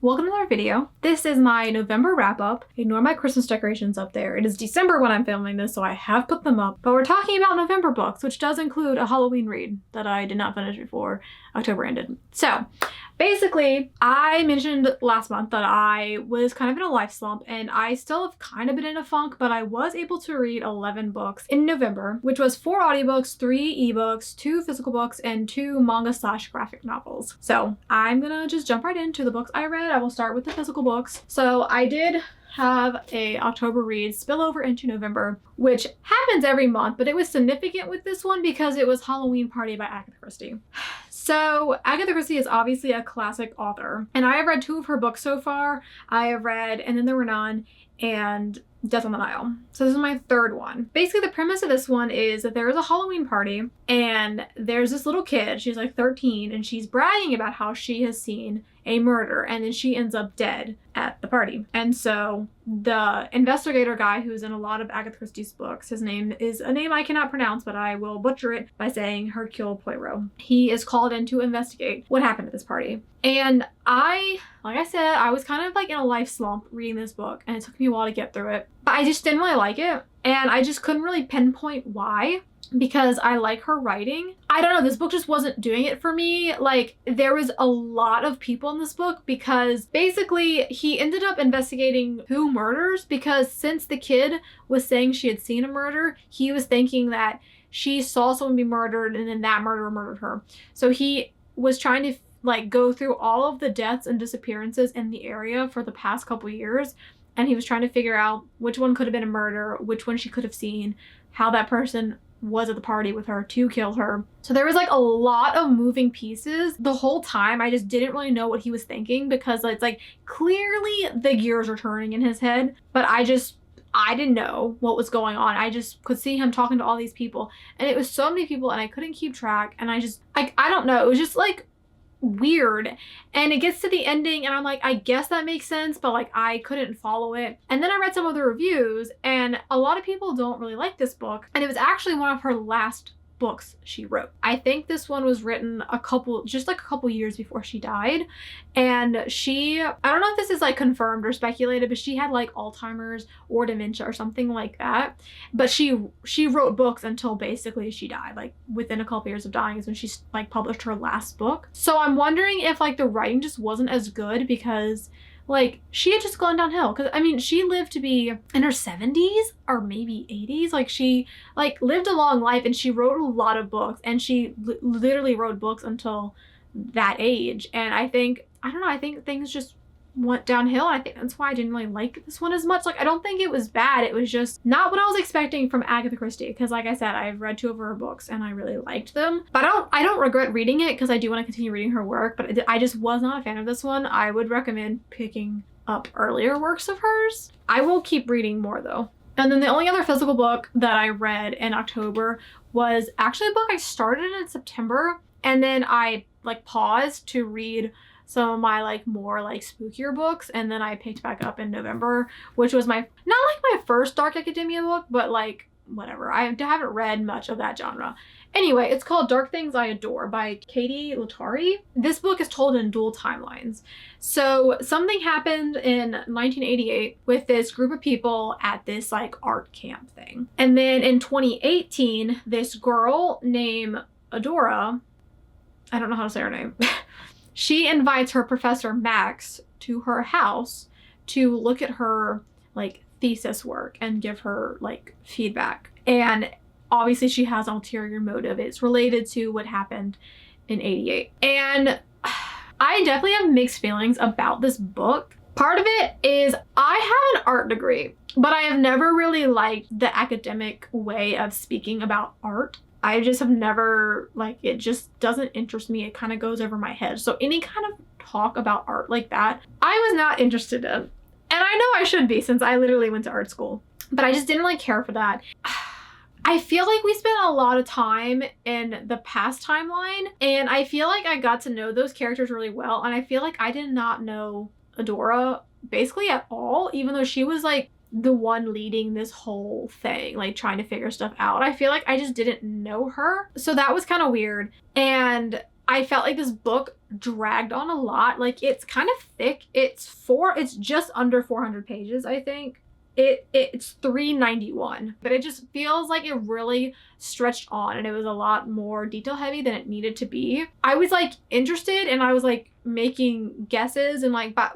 welcome to another video. This is my November wrap up. Ignore my Christmas decorations up there. It is December when I'm filming this, so I have put them up. But we're talking about November books, which does include a Halloween read that I did not finish before October ended. So basically, I mentioned last month that I was kind of in a life slump, and I still have kind of been in a funk, but I was able to read 11 books in November, which was 4 audiobooks, 3 ebooks, 2 physical books, and 2 manga/graphic novels. So I'm gonna just jump right into the books I read. I will start with the physical books. So I did have a October read spill over into November, which happens every month, but it was significant with this one because it was Halloween Party by Agatha Christie. So Agatha Christie is obviously a classic author, and I have read 2 of her books so far. I have read And Then There Were None and Death on the Nile. So this is my 3rd one. Basically, the premise of this one is that there is a Halloween party, and there's this little kid, she's like 13, and she's bragging about how she has seen a murder, and then she ends up dead at the party. And so the investigator guy who's in a lot of Agatha Christie's books, his name is a name I cannot pronounce, but I will butcher it by saying Hercule Poirot. He is called in to investigate what happened at this party. And like I said, I was kind of like in a life slump reading this book, and it took me a while to get through it. But I just didn't really like it, and I just couldn't really pinpoint why, because I like her writing. I don't know, this book just wasn't doing it for me. Like, there was a lot of people in this book because basically he ended up investigating who murders, because since the kid was saying she had seen a murder, he was thinking that she saw someone be murdered and then that murderer murdered her. So he was trying to like go through all of the deaths and disappearances in the area for the past couple years, and he was trying to figure out which one could have been a murder, which one she could have seen, how that person was at the party with her to kill her. So there was like a lot of moving pieces the whole time. I just didn't really know what he was thinking, because it's like clearly the gears are turning in his head, but I didn't know what was going on. I just could see him talking to all these people, and it was so many people, and I couldn't keep track, and I don't know, it was just like weird. And it gets to the ending and I'm like, I guess that makes sense, but like I couldn't follow it. And then I read some of the reviews, and a lot of people don't really like this book, and it was actually one of her last books she wrote. I think this one was written just a couple years before she died, and I don't know if this is like confirmed or speculated, but she had like Alzheimer's or dementia or something like that. But she wrote books until basically she died. Like within a couple years of dying is when she like published her last book. So I'm wondering if like the writing just wasn't as good because like she had just gone downhill, because I mean she lived to be in her 70s or maybe 80s. Like she like lived a long life, and she wrote a lot of books, and she literally wrote books until that age. And I think things just went downhill. I think that's why I didn't really like this one as much. Like I don't think it was bad, it was just not what I was expecting from Agatha Christie, because like I said, I've read 2 of her books and I really liked them. But I don't regret reading it, because I do want to continue reading her work, but I just was not a fan of this one. I would recommend picking up earlier works of hers. I will keep reading more though. And then the only other physical book that I read in October was actually a book I started in September, and then I like paused to read some of my like more like spookier books, and then I picked back up in November, which was not like my first dark academia book, but like whatever. I haven't read much of that genre. Anyway, it's called Dark Things I Adore by Katie Latari. This book is told in dual timelines. So something happened in 1988 with this group of people at this like art camp thing. And then in 2018, this girl named Adora, I don't know how to say her name, she invites her professor Max to her house to look at her like thesis work and give her like feedback. And obviously she has an ulterior motive. It's related to what happened in 88. And I definitely have mixed feelings about this book. Part of it is I have an art degree, but I have never really liked the academic way of speaking about art. I just have never, like, it just doesn't interest me. It kind of goes over my head. So any kind of talk about art like that, I was not interested in. And I know I should be, since I literally went to art school, but I just didn't really care for that. I feel like we spent a lot of time in the past timeline, and I feel like I got to know those characters really well, and I feel like I did not know Adora basically at all, even though she was like the one leading this whole thing, like trying to figure stuff out. I feel like I just didn't know her. So that was kind of weird. And I felt like this book dragged on a lot. Like, it's kind of thick. It's just under 400 pages, I think. It's 391, but it just feels like it really stretched on, and it was a lot more detail heavy than it needed to be. I was like interested, and I was like making guesses, and like, but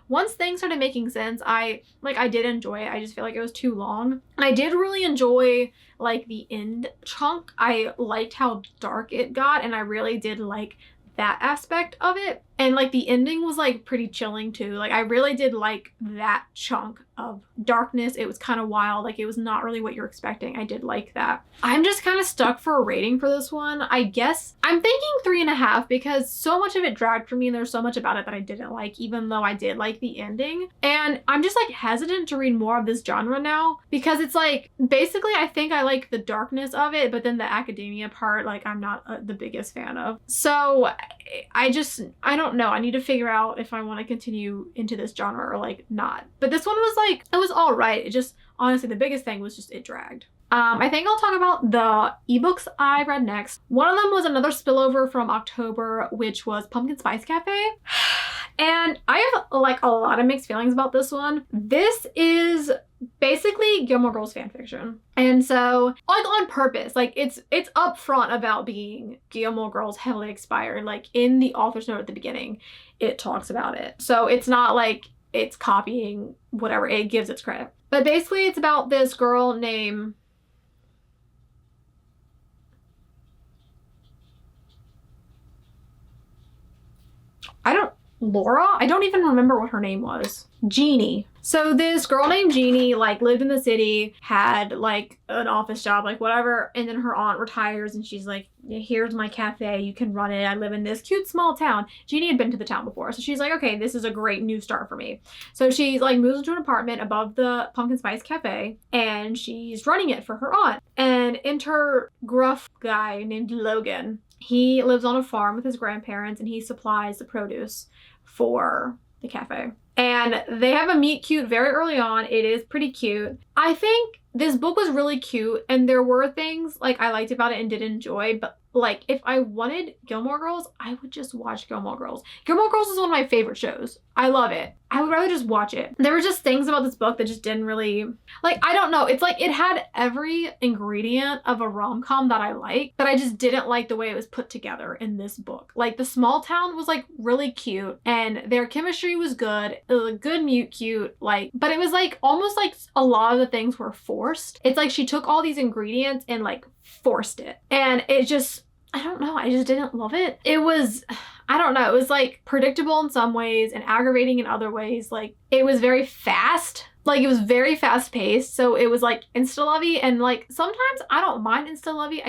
once things started making sense, I did enjoy it. I just feel like it was too long. And I did really enjoy like the end chunk. I liked how dark it got, and I really did like that aspect of it. And like the ending was like pretty chilling too. Like I really did like that chunk of darkness. It was kind of wild. Like it was not really what you're expecting. I did like that. I'm just kind of stuck for a rating for this one. I guess I'm thinking 3.5 because so much of it dragged for me and there's so much about it that I didn't like, even though I did like the ending. And I'm just like hesitant to read more of this genre now because it's like basically I think I like the darkness of it, but then the academia part, like I'm not the biggest fan of. So I don't know. I need to figure out if I want to continue into this genre or like not. But this one was like, it was all right. It just, honestly, the biggest thing was just it dragged. I think I'll talk about the ebooks I read next. One of them was another spillover from October, which was Pumpkin Spice Cafe. And I have like a lot of mixed feelings about this one. This is basically Gilmore Girls fan fiction. And so, like on purpose, like it's upfront about being Gilmore Girls heavily inspired. Like in the author's note at the beginning, it talks about it. So it's not like it's copying whatever, it gives its credit. But basically it's about this girl named Laura? I don't even remember what her name was. Jeannie. So this girl named Jeannie like lived in the city, had like an office job, like whatever, and then her aunt retires and she's like, here's my cafe, you can run it. I live in this cute small town. Jeannie had been to the town before, so she's like, okay, this is a great new start for me. So she's like moves into an apartment above the Pumpkin Spice Cafe and she's running it for her aunt. And enter gruff guy named Logan. He lives on a farm with his grandparents and he supplies the produce for the cafe. And they have a meet cute very early on. It is pretty cute. I think this book was really cute and there were things like I liked about it and did enjoy, but like if I wanted Gilmore Girls, I would just watch Gilmore Girls. Gilmore Girls is one of my favorite shows. I love it. I would rather just watch it. There were just things about this book that just didn't really, like, I don't know. It's like it had every ingredient of a rom-com that I like, but I just didn't like the way it was put together in this book. Like the small town was like really cute and their chemistry was good. It was a good mute cute, like, but it was like almost like a lot of the things were forced. It's like she took all these ingredients and like forced it. And it just, I don't know. I just didn't love it. It was, I don't know. It was like predictable in some ways and aggravating in other ways. Like it was very fast. Like it was very fast paced. So it was like insta-lovey and like sometimes I don't mind insta-lovey.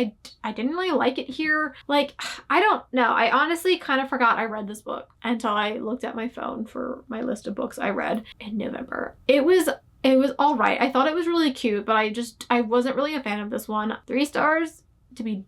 I didn't really like it here. Like, I don't know. I honestly kind of forgot I read this book until I looked at my phone for my list of books I read in November. It was all right. I thought it was really cute, but I wasn't really a fan of this one. 3 stars to be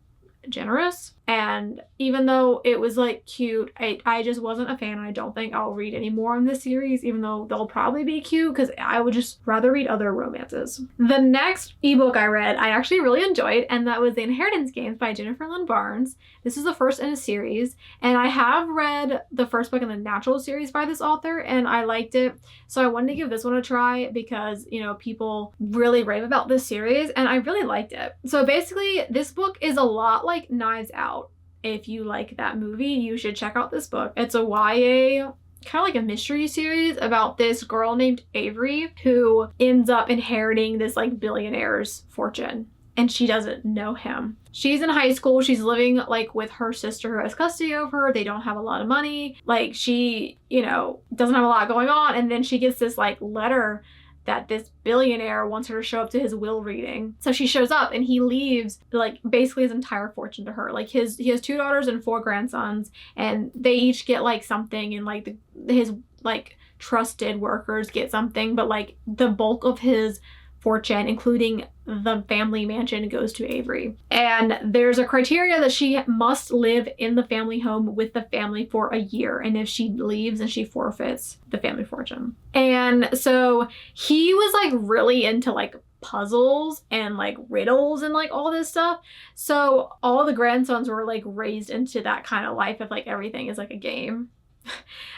generous. And even though it was like cute, I just wasn't a fan. I don't think I'll read any more in this series, even though they'll probably be cute because I would just rather read other romances. The next ebook I read, I actually really enjoyed, and that was The Inheritance Games by Jennifer Lynn Barnes. This is the first in a series, and I have read the first book in the Natural series by this author, and I liked it. So I wanted to give this one a try because, you know, people really rave about this series, and I really liked it. So basically, this book is a lot like Knives Out. If you like that movie, you should check out this book. It's a YA, kind of like a mystery series about this girl named Avery who ends up inheriting this like billionaire's fortune. And she doesn't know him. She's in high school. She's living like with her sister who has custody of her. They don't have a lot of money. Like she, you know, doesn't have a lot going on. And then she gets this like letter that this billionaire wants her to show up to his will reading. So she shows up and he leaves like basically his entire fortune to her. Like he has 2 daughters and 4 grandsons and they each get like something, and like his like trusted workers get something, but like the bulk of his fortune, including the family mansion, goes to Avery. And there's a criteria that she must live in the family home with the family for a year. And if she leaves, then she forfeits the family fortune. And so he was like really into like puzzles and like riddles and like all this stuff. So all the grandsons were like raised into that kind of life of like everything is like a game.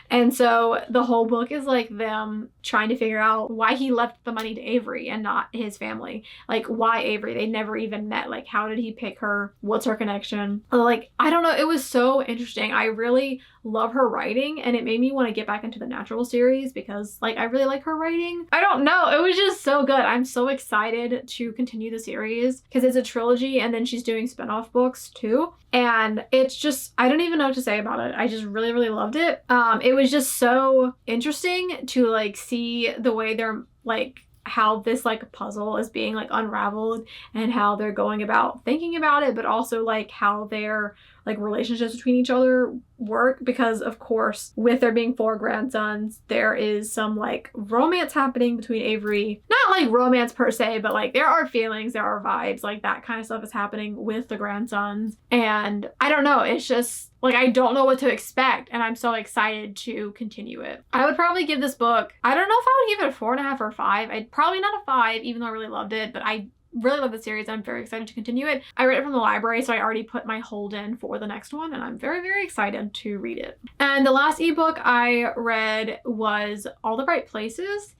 And so the whole book is like them trying to figure out why he left the money to Avery and not his family. Like, why Avery? They never even met. Like, how did he pick her? What's her connection? Like, I don't know. It was so interesting. I really love her writing, and it made me want to get back into the Natural series because like I really like her writing. I don't know. It was just so good. I'm so excited to continue the series because it's a trilogy, and then she's doing spinoff books too. And it's just, I don't even know what to say about it. I just really, really loved it. It was just so interesting to like see the way they're like how this like puzzle is being like unraveled and how they're going about thinking about it, but also like how their like relationships between each other work, because of course with there being 4 grandsons there is some like romance happening between Avery, not like romance per se, but like there are feelings, there are vibes, like that kind of stuff is happening with the grandsons. And I don't know, it's just like I don't know what to expect, and I'm so excited to continue it. I would probably give this book, I don't know if I would give it a 4.5 or 5. I'd probably not a 5, even though I really loved it, but I really love the series. I'm very excited to continue it. I read it from the library, so I already put my hold in for the next one, and I'm very, very excited to read it. And the last ebook I read was All the Bright Places.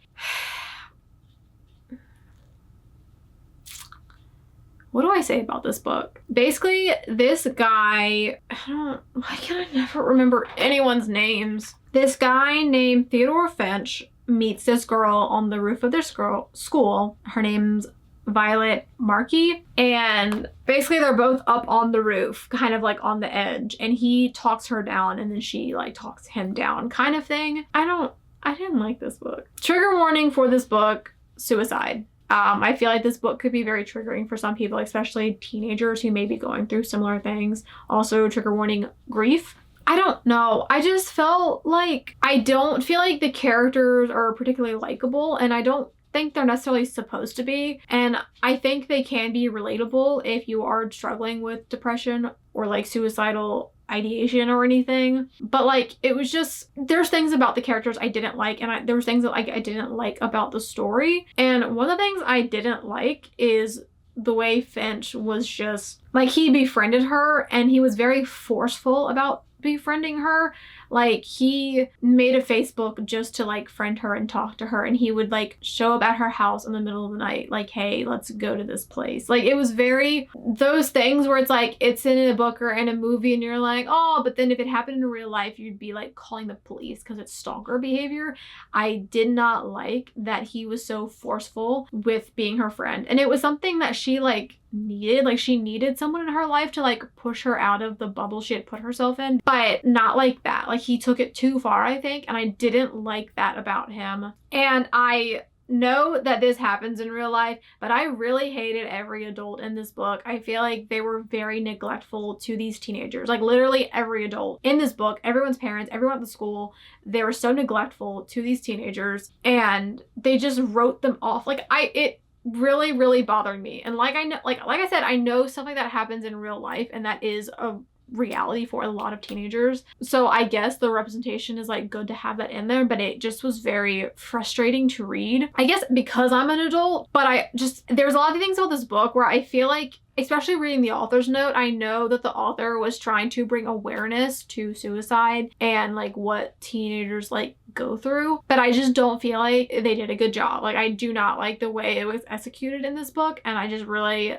What do I say about this book? Basically, this guy, why can I never remember anyone's names? This guy named Theodore Finch meets this girl on the roof of their school. Her name's Violet Markey, and basically they're both up on the roof, kind of like on the edge, and he talks her down and then she like talks him down kind of thing. I didn't like this book. Trigger warning for this book: suicide. I feel like this book could be very triggering for some people, especially teenagers who may be going through similar things. Also, trigger warning: grief. I don't know. I just felt like I don't feel like the characters are particularly likable, and I don't think they're necessarily supposed to be. And I think they can be relatable if you are struggling with depression or like suicidal ideation or anything. But like it was just, there's things about the characters I didn't like, and there was things that like I didn't like about the story. And one of the things I didn't like is the way Finch was just like, he befriended her and he was very forceful about befriending her. Like, he made a Facebook just to like friend her and talk to her, and he would like show up at her house in the middle of the night like, hey, let's go to this place. Like, it was very those things where it's like it's in a book or in a movie and you're like, oh, but then if it happened in real life you'd be like calling the police because it's stalker behavior. I did not like that he was so forceful with being her friend, and it was something that she like needed. Like, she needed someone in her life to like push her out of the bubble she had put herself in, but not like that. Like, he took it too far, I think, and I didn't like that about him. And I know that this happens in real life, but I really hated every adult in this book. I feel like they were very neglectful to these teenagers. Like, literally every adult in this book, everyone's parents, everyone at the school, they were so neglectful to these teenagers, and they just wrote them off. Like, it really, really bothered me. And like I said, I know stuff like that happens in real life, and that is a reality for a lot of teenagers. So I guess the representation is like good to have that in there, but it just was very frustrating to read. I guess because I'm an adult, but there's a lot of things about this book where I feel like, especially reading the author's note, I know that the author was trying to bring awareness to suicide and like what teenagers like go through, but I just don't feel like they did a good job. Like, I do not like the way it was executed in this book, and I just really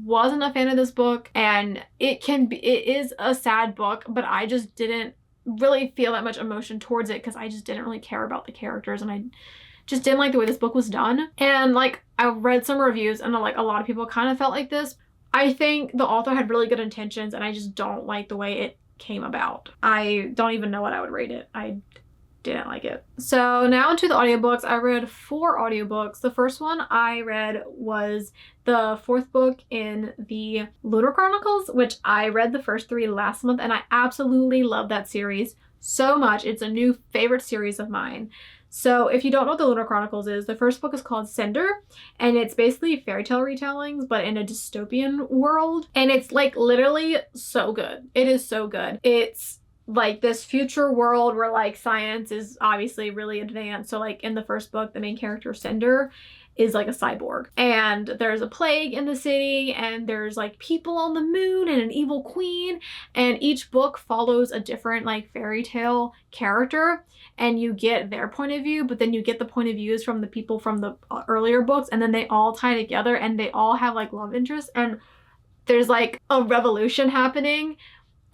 wasn't a fan of this book. And it is a sad book, but I just didn't really feel that much emotion towards it because I just didn't really care about the characters, and I just didn't like the way this book was done. And like, I read some reviews and like a lot of people kind of felt like this. I think the author had really good intentions, and I just don't like the way it came about. I don't even know what I would rate it. I didn't like it. So now into the audiobooks. I read 4 audiobooks. The first one I read was the 4th book in the Lunar Chronicles, which I read the first 3 last month, and I absolutely love that series so much. It's a new favorite series of mine. So if you don't know what the Lunar Chronicles is, the first book is called Cinder, and it's basically fairy tale retellings, but in a dystopian world. And it's like literally so good. It is so good. It's like this future world where like science is obviously really advanced. So like in the first book, the main character Cinder is like a cyborg. And there's a plague in the city, and there's like people on the moon and an evil queen, and each book follows a different like fairy tale character, and you get their point of view, but then you get the point of views from the people from the earlier books, and then they all tie together, and they all have like love interests, and there's like a revolution happening,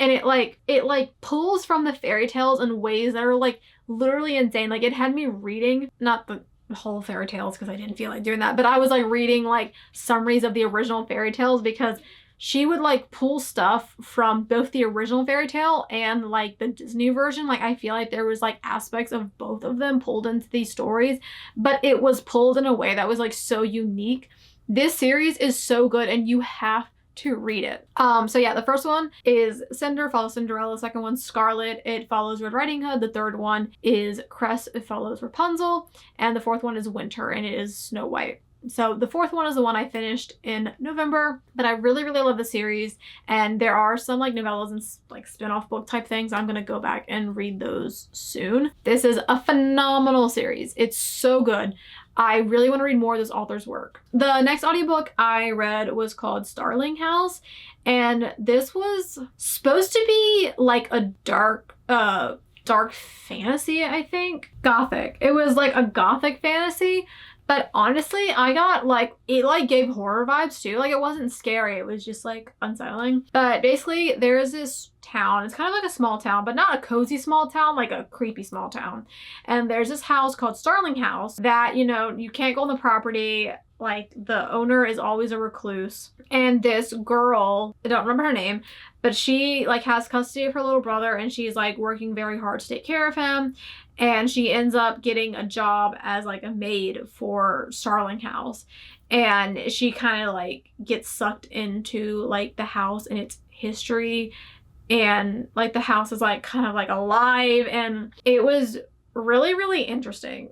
and it pulls from the fairy tales in ways that are like literally insane. Like, it had me reading, not the whole fairy tales because I didn't feel like doing that, but I was like reading like summaries of the original fairy tales, because she would like pull stuff from both the original fairy tale and like the Disney version. Like, I feel like there was like aspects of both of them pulled into these stories, but it was pulled in a way that was like so unique. This series is so good, and you have to read it. So yeah, the first one is Cinder, follows Cinderella. The second one's Scarlet, it follows Red Riding Hood. The third one is Cress, it follows Rapunzel. And the fourth one is Winter, and it is Snow White. So the fourth one is the one I finished in November, but I really, really love the series. And there are some like novellas and like spin-off book type things. I'm gonna go back and read those soon. This is a phenomenal series. It's so good. I really want to read more of this author's work. The next audiobook I read was called Starling House, and this was supposed to be like a dark fantasy, I think. Gothic. It was like a gothic fantasy, but honestly, I got like, it like gave horror vibes too. Like, it wasn't scary, it was just like unsettling. But basically, there is this town. It's kind of like a small town, but not a cozy small town, like a creepy small town. And there's this house called Starling House that, you know, you can't go on the property. Like, the owner is always a recluse. And this girl, I don't remember her name, but she like has custody of her little brother, and she's like working very hard to take care of him. And she ends up getting a job as like a maid for Starling House. And she kind of like gets sucked into like the house and its history. And like the house is like kind of like alive, and it was really, really interesting.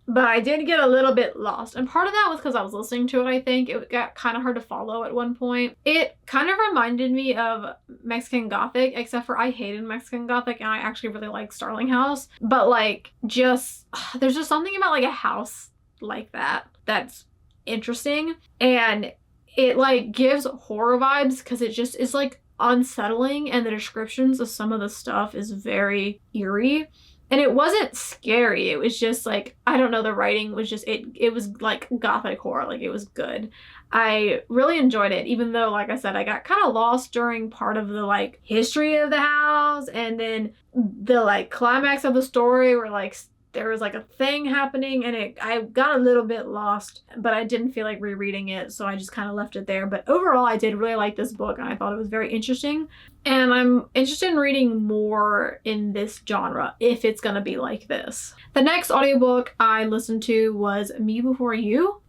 But I did get a little bit lost. And part of that was because I was listening to it, I think. It got kind of hard to follow at one point. It kind of reminded me of Mexican Gothic, except for I hated Mexican Gothic, and I actually really like Starling House. But like, just, there's just something about like a house like that that's interesting. And it like gives horror vibes because it just is like unsettling, and the descriptions of some of the stuff is very eerie. And it wasn't scary, it was just like, I don't know, the writing was just, it was like gothic horror, like it was good. I really enjoyed it, even though, like I said, I got kind of lost during part of the like history of the house, and then the like climax of the story where like there was like a thing happening, and I got a little bit lost, but I didn't feel like rereading it, so I just kind of left it there. But overall, I did really like this book, and I thought it was very interesting, and I'm interested in reading more in this genre if it's gonna be like this. The next audiobook I listened to was Me Before You,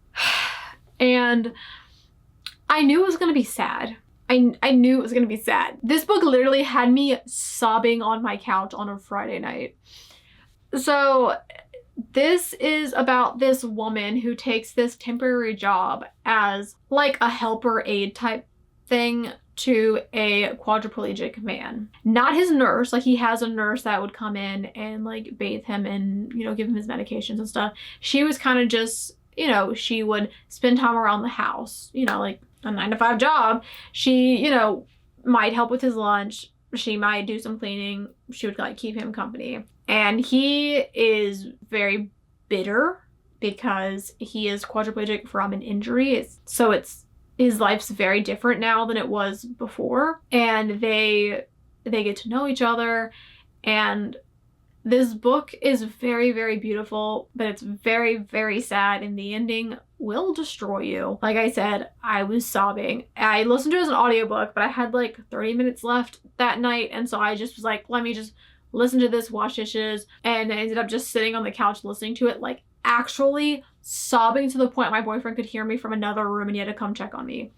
and I knew it was gonna be sad. I knew it was gonna be sad. This book literally had me sobbing on my couch on a Friday night. So this is about this woman who takes this temporary job as like a helper aide type thing to a quadriplegic man. Not his nurse, like he has a nurse that would come in and like bathe him and, you know, give him his medications and stuff. She was kind of just, you know, she would spend time around the house, you know, like a 9-to-5 job. She, you know, might help with his lunch. She might do some cleaning. She would like keep him company. And he is very bitter because he is quadriplegic from an injury. So his life's very different now than it was before. And they get to know each other. And this book is very, very beautiful, but it's very, very sad. And the ending will destroy you. Like I said, I was sobbing. I listened to it as an audiobook, but I had like 30 minutes left that night. And so I just was like, let me just listen to this, wash dishes, and I ended up just sitting on the couch listening to it, like actually sobbing to the point my boyfriend could hear me from another room and he had to come check on me.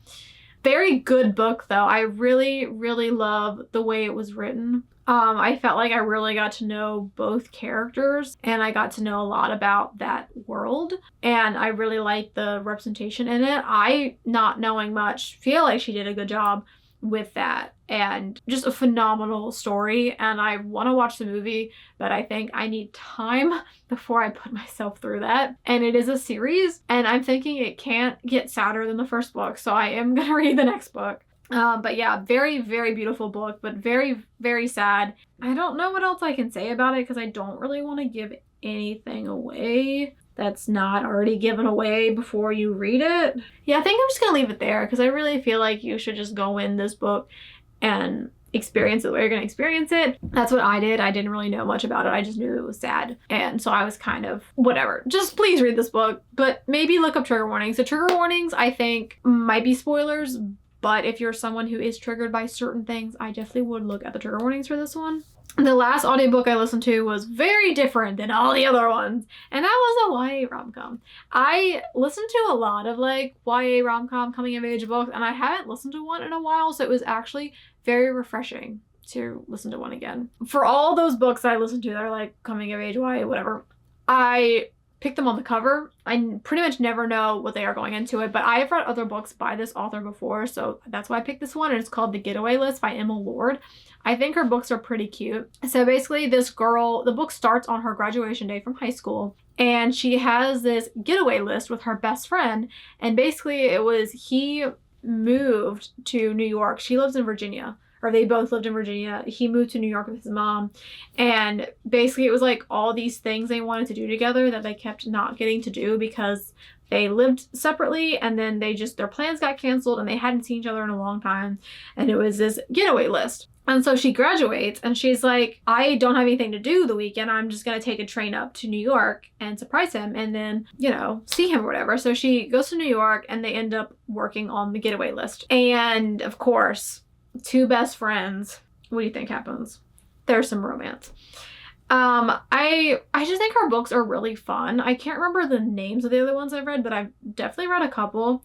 Very good book though. I really, really love the way it was written. I felt like I really got to know both characters, and I got to know a lot about that world, and I really liked the representation in it. I, not knowing much, feel like she did a good job with that, and just a phenomenal story. And I want to watch the movie, but I think I need time before I put myself through that. And it is a series, and I'm thinking it can't get sadder than the first book, so I am gonna read the next book. But yeah, very, very beautiful book, but very, very sad. I don't know what else I can say about it because I don't really want to give anything away that's not already given away before you read it. Yeah, I think I'm just gonna leave it there because I really feel like you should just go in this book and experience it the way you're gonna experience it. That's what I did. I didn't really know much about it. I just knew it was sad. And so I was kind of whatever. Just please read this book, but maybe look up trigger warnings. The trigger warnings, I think, might be spoilers, but if you're someone who is triggered by certain things, I definitely would look at the trigger warnings for this one. The last audiobook I listened to was very different than all the other ones, and that was a YA rom-com. I listened to a lot of like YA rom-com coming of age books, and I haven't listened to one in a while, so it was actually very refreshing to listen to one again. For all those books I listened to that are like coming of age YA, whatever, I pick them on the cover. I pretty much never know what they are going into it, but I have read other books by this author before, so that's why I picked this one, and it's called The Getaway List by Emma Lord. I think her books are pretty cute. So basically this girl, the book starts on her graduation day from high school, and she has this getaway list with her best friend, and basically it was he moved to New York. She lives in Virginia, or they both lived in Virginia. He moved to New York with his mom, and basically it was like all these things they wanted to do together that they kept not getting to do because they lived separately, and then their plans got canceled and they hadn't seen each other in a long time, and it was this getaway list. And so she graduates and she's like, I don't have anything to do the weekend. I'm just going to take a train up to New York and surprise him and then, see him or whatever. So she goes to New York and they end up working on the getaway list. And of course, two best friends. What do you think happens? There's some romance. I just think her books are really fun. I can't remember the names of the other ones I've read, but I've definitely read a couple.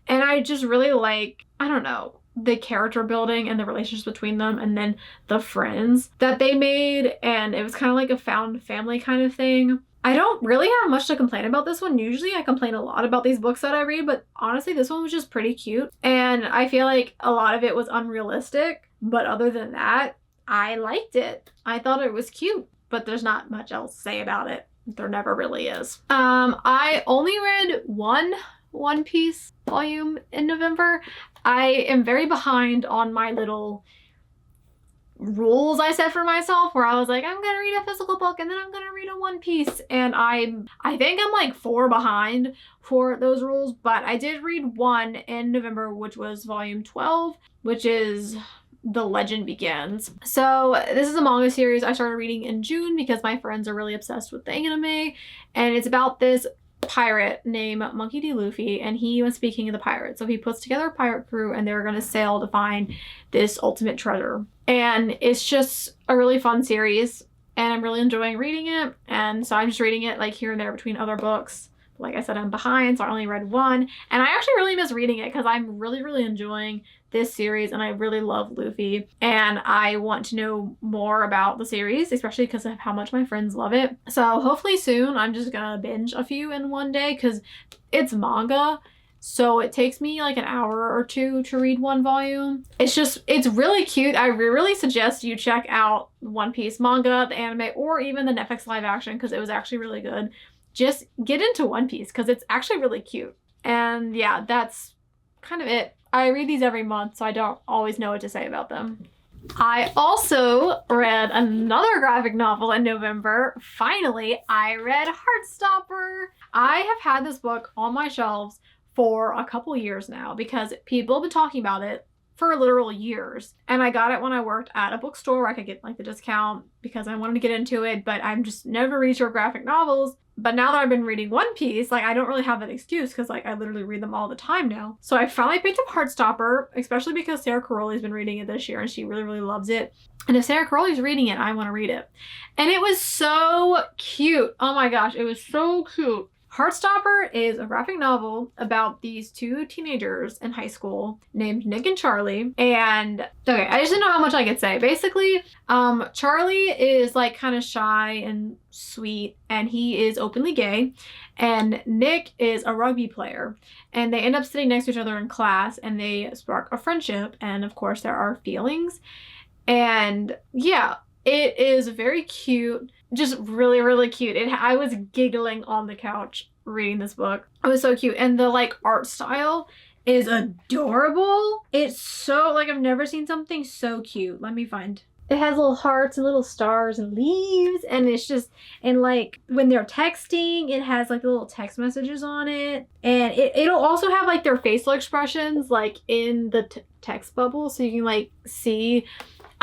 And I just really like, I don't know, the character building and the relationships between them, and then the friends that they made, and it was kind of like a found family kind of thing. I don't really have much to complain about this one. Usually I complain a lot about these books that I read, but honestly this one was just pretty cute, and I feel like a lot of it was unrealistic, but other than that, I liked it. I thought it was cute, but there's not much else to say about it. There never really is. I only read One Piece volume in November. I am very behind on my little rules I set for myself where I was like, I'm gonna read a physical book and then I'm gonna read a One Piece, and I think I'm like 4 behind for those rules, but I did read one in November, which was volume 12, which is The Legend Begins. So this is a manga series I started reading in June because my friends are really obsessed with the anime, and it's about this pirate named Monkey D. Luffy, and he was speaking of the pirates. So he puts together a pirate crew and they're going to sail to find this ultimate treasure. And it's just a really fun series, and I'm really enjoying reading it. And so I'm just reading it like here and there between other books. Like I said, I'm behind, so I only read one. And I actually really miss reading it because I'm really, really enjoying this series, and I really love Luffy. And I want to know more about the series, especially because of how much my friends love it. So hopefully soon I'm just gonna binge a few in one day because it's manga. So it takes me like an hour or two to read one volume. It's really cute. I really suggest you check out One Piece manga, the anime, or even the Netflix live action because it was actually really good. Just get into One Piece because it's actually really cute. And yeah, that's kind of it. I read these every month, so I don't always know what to say about them. I also read another graphic novel in November. Finally, I read Heartstopper. I have had this book on my shelves for a couple years now because people have been talking about it for literal years. And I got it when I worked at a bookstore where I could get like the discount because I wanted to get into it, but I'm just never reached for graphic novels. But now that I've been reading One Piece, like I don't really have that excuse because like I literally read them all the time now. So I finally picked up Heartstopper, especially because Sarah Caroli's been reading it this year and she really, really loves it. And if Sarah Caroli's reading it, I want to read it. And it was so cute. Oh my gosh, it was so cute. Heartstopper is a graphic novel about these two teenagers in high school named Nick and Charlie. And okay, I just didn't know how much I could say. Basically, Charlie is like kind of shy and sweet, and he is openly gay. And Nick is a rugby player. And they end up sitting next to each other in class, and they spark a friendship. And of course, there are feelings. And yeah, it is very cute. Just really, really cute. I was giggling on the couch reading this book. It was so cute. And the like art style is adorable. It's so like, I've never seen something so cute. Let me find. It has little hearts and little stars and leaves, and it's just, and like when they're texting, it has like the little text messages on it, and it'll also have like their facial expressions like in the text bubble, so you can like see.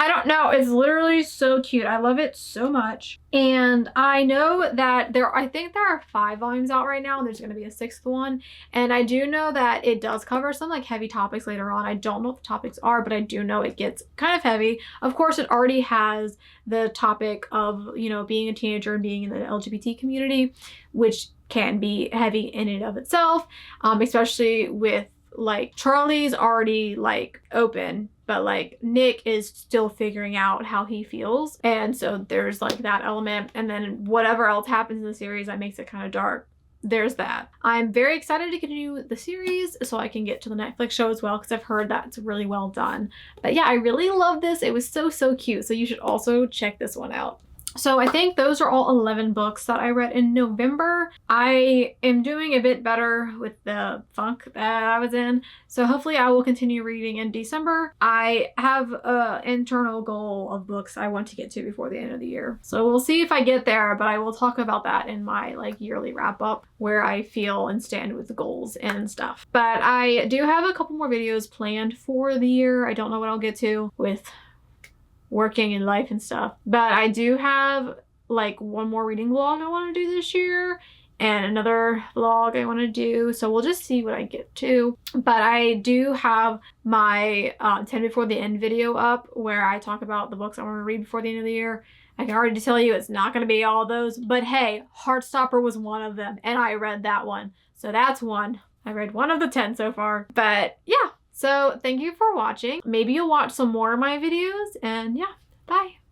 I don't know. It's literally so cute. I love it so much. And I know that I think there are 5 volumes out right now, and there's going to be a 6th one. And I do know that it does cover some like heavy topics later on. I don't know what the topics are, but I do know it gets kind of heavy. Of course, it already has the topic of, you know, being a teenager and being in the LGBT community, which can be heavy in and of itself, especially with like Charlie's already like open, but like Nick is still figuring out how he feels. And so there's like that element. And then whatever else happens in the series that makes it kind of dark, there's that. I'm very excited to continue the series so I can get to the Netflix show as well, because I've heard that's really well done. But yeah, I really love this. It was so, so cute. So you should also check this one out. So I think those are all 11 books that I read in November. I am doing a bit better with the funk that I was in, so hopefully I will continue reading in December. I have an internal goal of books I want to get to before the end of the year. So we'll see if I get there, but I will talk about that in my like yearly wrap up where I feel and stand with the goals and stuff. But I do have a couple more videos planned for the year. I don't know what I'll get to with working in life and stuff, but I do have like one more reading vlog I want to do this year and another vlog I want to do, so we'll just see what I get to. But I do have my 10 before the end video up where I talk about the books I want to read before the end of the year. I can already tell you it's not going to be all those, but hey, Heartstopper was one of them, and I read that one, so that's one. I read one of the 10 so far. But yeah, so thank you for watching. Maybe you'll watch some more of my videos, and yeah, bye.